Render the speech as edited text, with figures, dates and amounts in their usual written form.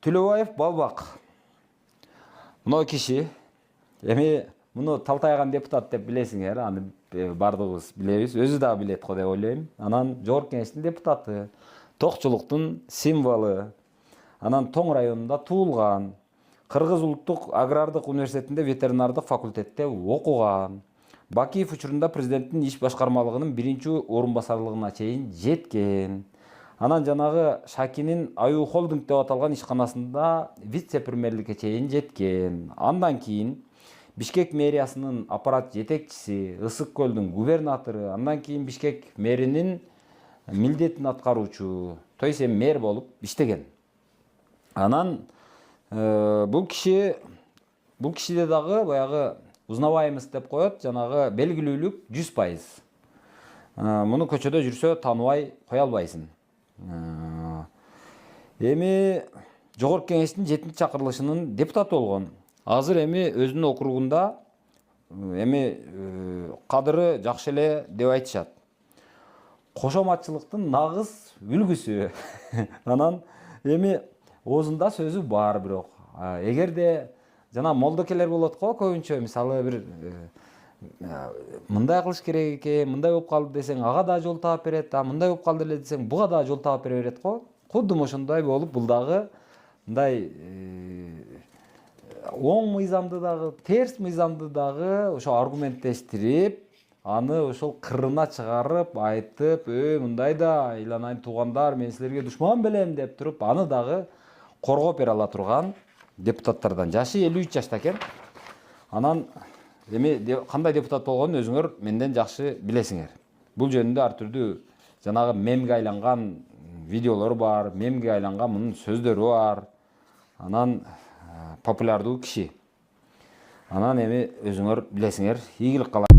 Төлөбаев Балбак. Мына киши эми муну талтайган депутат деп билесиңер, аны бардыгыбыз билебиз, өзү да билет го деп ойлойм. Анан Жогорку Кеңештин депутаты, токчулуктун символу. Анан Тоң районунда туулган. Кыргыз улуттук агрардык университетинде ветеринардык факультетте окуган. Бакиев учурунда президенттин иш башкармалыгынын биринчи орун басарлыгына чейин жеткен. Анан жанагы Шакинин Аю Холдинг деп аталган ишканасында вице-премьерликке чейин жеткен. Андан кийин Бишкек мэриясынын аппарат жетекчиси, Ысык көлдүн губернатору, андан кийин Бишкек мэринин милдетин аткаруучу, то есть мэр болуп иштеген. Анан бул кишиде дагы баягы узнаваемость деп коет, жанагы белгилүүлүк 100%. Муну көчөдө жүрсө тааныбай кое албайсың. Эми Жогорку Кеңештин 7-чакырылышынын депутаты болгон. Азыр эми өзүнүн округунда кадыры жакшы эле деп айтышат. Кошоматчылыктын нагыз үлгүсү. Анан эми оозунда сөзү бар бирок. Эгерде жана молдокелер болот го көбүнчө, мисалы бир мындай кылыш керек экен, мындай болуп калды десең, ага да жол таап берет, мындай болуп калды эле десең, буга да жол таап бере берет го. Кудум ошондой болуп, бул дагы мындай оң мыйзамды дагы, терс мыйзамды дагы ошо аргументтештирип, аны ошол кырына чыгарып, айтып, мындай да айланайын туугандар, мен силерге душман белем деп туруп, аны дагы коргоп бере ала турган депутаттардан. Жашы 53 жашта экен. Анан эми кандай депутат болгонун өзүңөр менден жакшы билесиңер. Бул жөнүндө ар түрдүү жанагы мемге айланган видеолор бар, мемге айланган мунун сөздөрү бар. Анан популярдуу киши. Анан эми өзүңөр билесиңер, ийгилик калам.